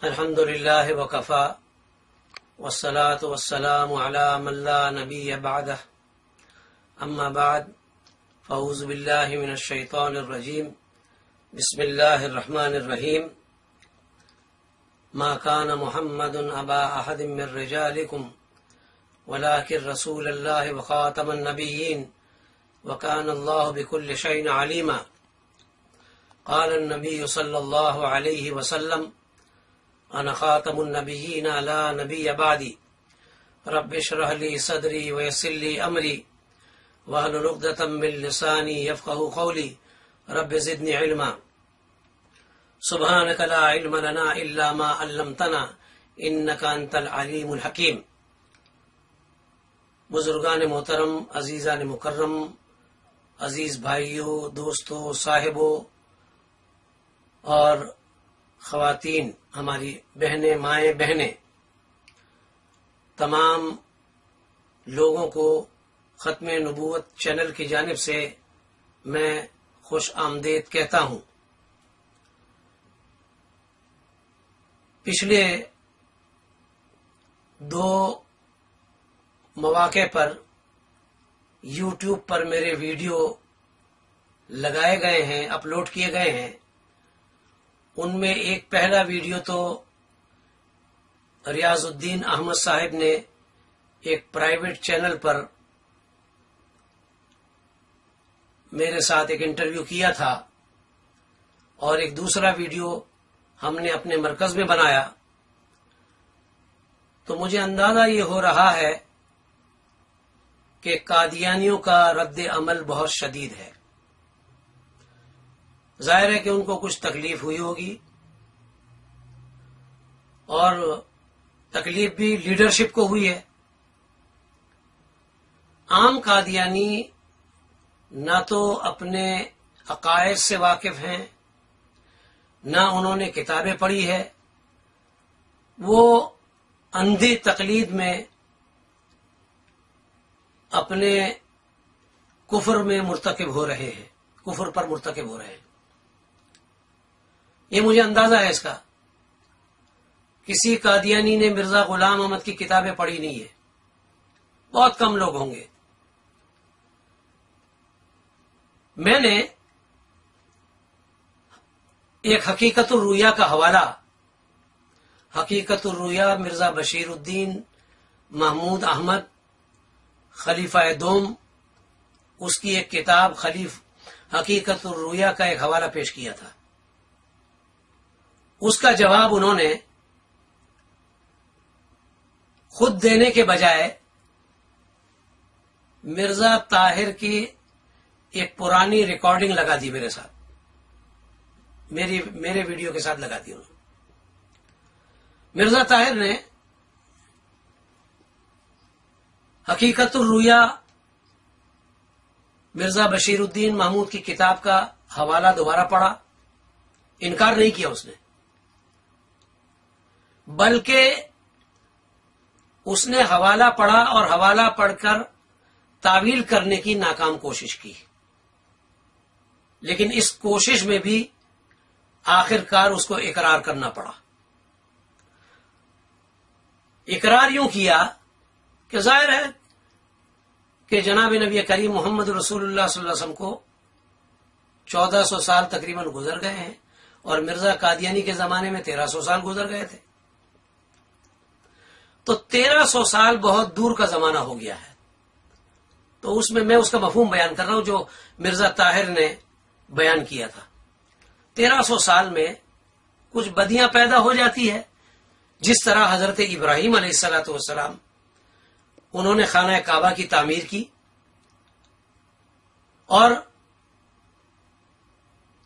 الحمد لله وكفى والصلاة والسلام على من لا نبي بعده أما بعد فأعوذ بالله من الشيطان الرجيم بسم الله الرحمن الرحيم ما كان محمد أبا أحد من رجالكم ولكن رسول الله وخاتم النبيين وكان الله بكل شيء عليما قال النبي صلى الله عليه وسلم أنا خاتم النبيين لا نبي بعدي رب اشرح لي صدري ويسر لي أمري واحلل عقدة من لساني يفقهوا قولي رب زدني علما سبحانك لا علم لنا إلا ما علمتنا إنك أنت العليم الحكيم. بزرگان محترم، عزیزان مکرم، عزیز بھائیوں، دوستوں، صاحبوں اور خواتین، ہماری بہنیں، مائیں، بہنیں، تمام لوگوں کو ختم نبوت چینل کی جانب سے میں خوش آمدید کہتا ہوں. پچھلے 2 مواقع پر یوٹیوب پر میرے ویڈیو لگائے گئے ہیں، اپلوڈ کیے گئے ہیں. ان میں ایک پہلا ویڈیو تو ریاض الدین احمد صاحب نے ایک پرائیویٹ چینل پر میرے ساتھ ایک انٹرویو کیا تھا، اور ایک دوسرا ویڈیو ہم نے اپنے مرکز میں بنایا. تو مجھے اندازہ یہ ہو رہا ہے کہ قادیانیوں کا رد عمل بہت شدید ہے. ظاہر ہے کہ ان کو کچھ تکلیف ہوئی ہوگی، اور تکلیف بھی لیڈرشپ کو ہوئی ہے. عام قادیانی نہ تو اپنے عقائد سے واقف ہیں، نہ انہوں نے کتابیں پڑھی ہے. وہ اندھی تقلید میں اپنے کفر میں مرتکب ہو رہے ہیں، کفر پر مرتکب ہو رہے ہیں. یہ مجھے اندازہ ہے اس کا. کسی قادیانی نے مرزا غلام احمد کی کتابیں پڑھی نہیں ہے، بہت کم لوگ ہوں گے. میں نے ایک حقیقت الرؤیا کا حوالہ، حقیقت الرؤیا مرزا بشیر الدین محمود احمد خلیفہ دوم، اس کی ایک کتاب حقیقت الرؤیا کا ایک حوالہ پیش کیا تھا. اس کا جواب انہوں نے خود دینے کے بجائے مرزا طاہر کی ایک پرانی ریکارڈنگ لگا دی میرے ساتھ، میرے ویڈیو کے ساتھ لگا دی انہوں نے. مرزا طاہر نے حقیقت الرؤیا مرزا بشیر الدین محمود کی کتاب کا حوالہ دوبارہ پڑھا، انکار نہیں کیا اس نے، بلکہ اس نے حوالہ پڑھا اور حوالہ پڑھ کر تعویل کرنے کی ناکام کوشش کی. لیکن اس کوشش میں بھی آخر کار اس کو اقرار کرنا پڑا. اقرار یوں کیا کہ ظاہر ہے کہ جناب نبی کریم محمد رسول اللہ صلی اللہ علیہ وسلم کو 1400 سال تقریباً گزر گئے ہیں، اور مرزا قادیانی کے زمانے میں 1300 سال گزر گئے تھے. تو 1300 سال بہت دور کا زمانہ ہو گیا ہے. تو اس میں اس کا مفہوم بیان کر رہا ہوں جو مرزا طاہر نے بیان کیا تھا. 1300 سال میں کچھ بدیاں پیدا ہو جاتی ہے، جس طرح حضرت ابراہیم علیہ الصلوۃ والسلام انہوں نے خانہ کعبہ کی تعمیر کی، اور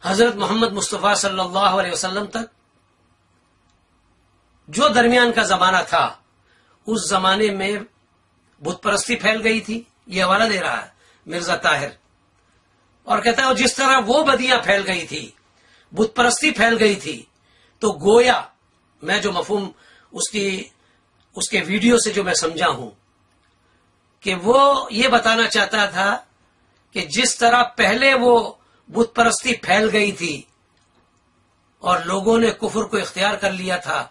حضرت محمد مصطفیٰ صلی اللہ علیہ وسلم تک جو درمیان کا زمانہ تھا، اس زمانے میں بت پرستی پھیل گئی تھی. یہ حوالہ دے رہا ہے مرزا طاہر، اور کہتا ہے جس طرح وہ بدیاں پھیل گئی تھی، بت پرستی پھیل گئی تھی، تو گویا میں جو مفہوم اس کے ویڈیو سے جو میں سمجھا ہوں کہ وہ یہ بتانا چاہتا تھا کہ جس طرح پہلے وہ بت پرستی پھیل گئی تھی اور لوگوں نے کفر کو اختیار کر لیا تھا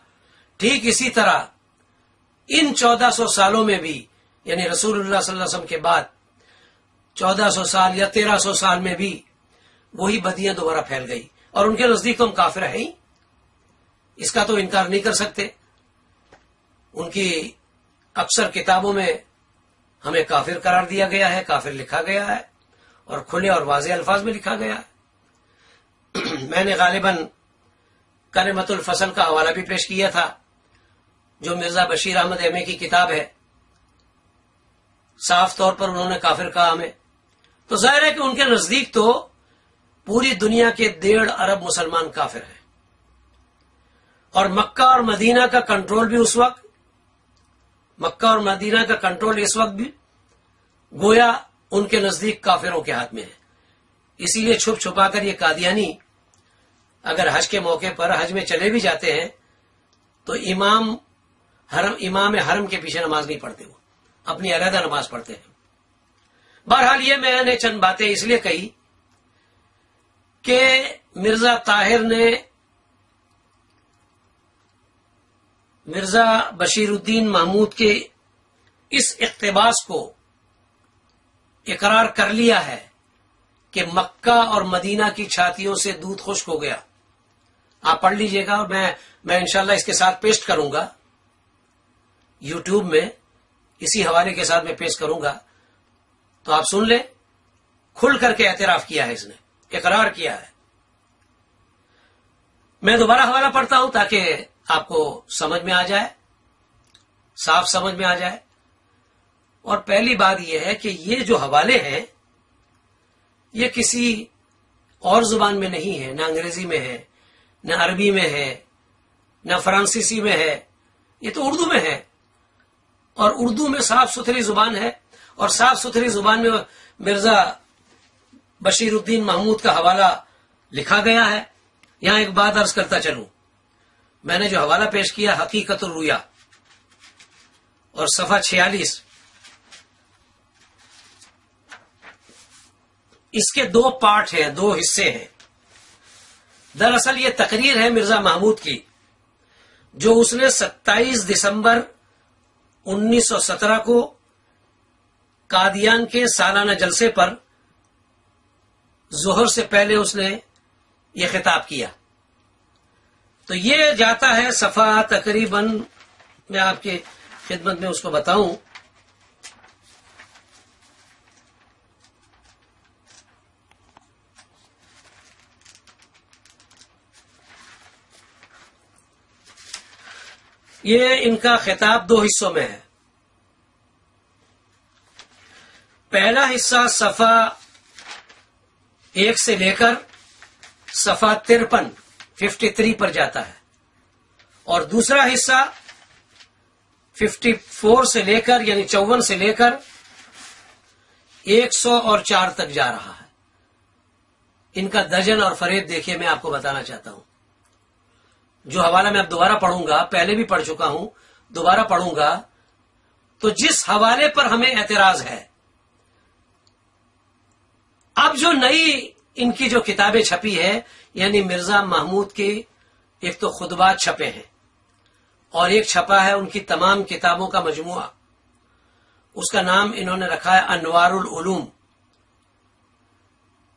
ٹھیک اسی طرح ان 1400 سالوں میں بھی، یعنی رسول اللہ صلی اللہ علیہ وسلم کے بعد 1400 سال یا 1300 سال میں بھی وہی بدیاں دوبارہ پھیل گئی، اور ان کے نزدیک تو ہم کافر ہیں ہی، اس کا تو انکار نہیں کر سکتے۔ ان کی اکثر کتابوں میں ہمیں کافر قرار دیا گیا ہے، کافر لکھا گیا ہے، اور کھلے اور واضح الفاظ میں لکھا گیا ہے۔ میں نے غالباً کلمۃ الفصل کا حوالہ بھی پیش کیا تھا، جو مرزا بشیر احمد احمد کی کتاب ہے۔ صاف طور پر انہوں نے کافر کہا ہمیں، تو ظاہر ہے کہ ان کے نزدیک تو پوری دنیا کے 1.5 ارب مسلمان کافر ہیں، اور مکہ اور مدینہ کا کنٹرول بھی اس وقت، مکہ اور مدینہ کا کنٹرول اس وقت بھی گویا ان کے نزدیک کافروں کے ہاتھ میں ہے۔ اسی لیے چھپ چھپا کر یہ قادیانی اگر حج کے موقع پر حج میں چلے بھی جاتے ہیں تو امام حرم کے پیچھے نماز نہیں پڑھتے، وہ اپنی علیحدہ نماز پڑھتے ہیں۔ بہرحال یہ میں نے چند باتیں اس لیے کہی کہ مرزا طاہر نے مرزا بشیر الدین محمود کے اس اقتباس کو اقرار کر لیا ہے کہ مکہ اور مدینہ کی چھاتیوں سے دودھ خشک ہو گیا۔ آپ پڑھ لیجئے گا، اور میں انشاءاللہ اس کے ساتھ پیسٹ کروں گا یوٹیوب میں، اسی حوالے کے ساتھ میں پیش کروں گا، تو آپ سن لیں۔ کھل کر کے اعتراف کیا ہے، اس نے اقرار کیا ہے۔ میں دوبارہ حوالہ پڑھتا ہوں تاکہ آپ کو سمجھ میں آ جائے، صاف سمجھ میں آ جائے۔ اور پہلی بات یہ ہے کہ یہ جو حوالے ہیں یہ کسی اور زبان میں نہیں ہے، نہ انگریزی میں ہے، نہ عربی میں ہے، نہ فرانسیسی میں ہے، یہ تو اردو میں ہے، اور اردو میں صاف ستھری زبان ہے، اور صاف ستھری زبان میں مرزا بشیر الدین محمود کا حوالہ لکھا گیا ہے۔ یہاں ایک بات عرض کرتا چلوں، میں نے جو حوالہ پیش کیا حقیقت الرؤیا اور صفحہ 46، اس کے 2 پارٹ ہیں، 2 حصے ہیں۔ دراصل یہ تقریر ہے مرزا محمود کی، جو اس نے 27 دسمبر 1917 کو قادیان کے سالانہ جلسے پر ظہر سے پہلے اس نے یہ خطاب کیا۔ تو یہ جاتا ہے صفحہ تقریباً، میں آپ کی خدمت میں اس کو بتاؤں، یہ ان کا خطاب 2 حصوں میں ہے۔ پہلا حصہ صفحہ 1 سے لے کر صفحہ 53 پر جاتا ہے، اور دوسرا حصہ 54 سے لے کر، یعنی 54 سے لے کر 104 تک جا رہا ہے۔ ان کا درجن اور فریب دیکھیے، میں آپ کو بتانا چاہتا ہوں۔ جو حوالہ میں اب دوبارہ پڑھوں گا، پہلے بھی پڑھ چکا ہوں، دوبارہ پڑھوں گا، تو جس حوالے پر ہمیں اعتراض ہے، اب جو نئی ان کی جو کتابیں چھپی ہے، یعنی مرزا محمود کے ایک تو خطبات چھپے ہیں، اور ایک چھپا ہے ان کی تمام کتابوں کا مجموعہ، اس کا نام انہوں نے رکھا ہے انوار العلوم۔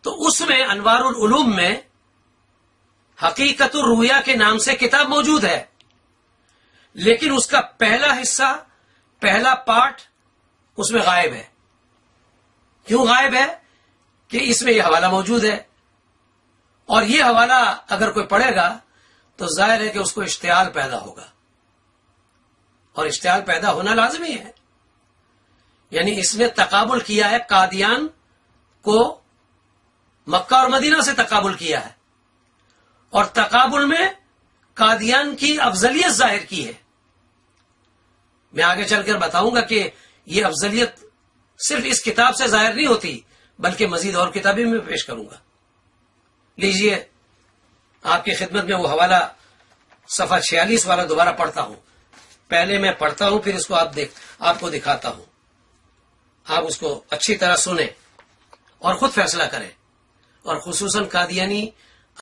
تو اس میں انوار العلوم میں حقیقت الرؤیا کے نام سے کتاب موجود ہے، لیکن اس کا پہلا حصہ، پہلا پارٹ اس میں غائب ہے۔ کیوں غائب ہے؟ کہ اس میں یہ حوالہ موجود ہے، اور یہ حوالہ اگر کوئی پڑھے گا تو ظاہر ہے کہ اس کو اشتعال پیدا ہوگا، اور اشتعال پیدا ہونا لازمی ہے۔ یعنی اس نے تقابل کیا ہے، قادیان کو مکہ اور مدینہ سے تقابل کیا ہے، اور تقابل میں قادیان کی افضلیت ظاہر کی ہے۔ میں آگے چل کر بتاؤں گا کہ یہ افضلیت صرف اس کتاب سے ظاہر نہیں ہوتی، بلکہ مزید اور کتابیں میں پیش کروں گا۔ لیجئے آپ کی خدمت میں وہ حوالہ صفحہ 46 والا دوبارہ پڑھتا ہوں۔ پہلے میں پڑھتا ہوں، پھر اس کو آپ کو دکھاتا ہوں، آپ اس کو اچھی طرح سنیں اور خود فیصلہ کریں، اور خصوصاً قادیانی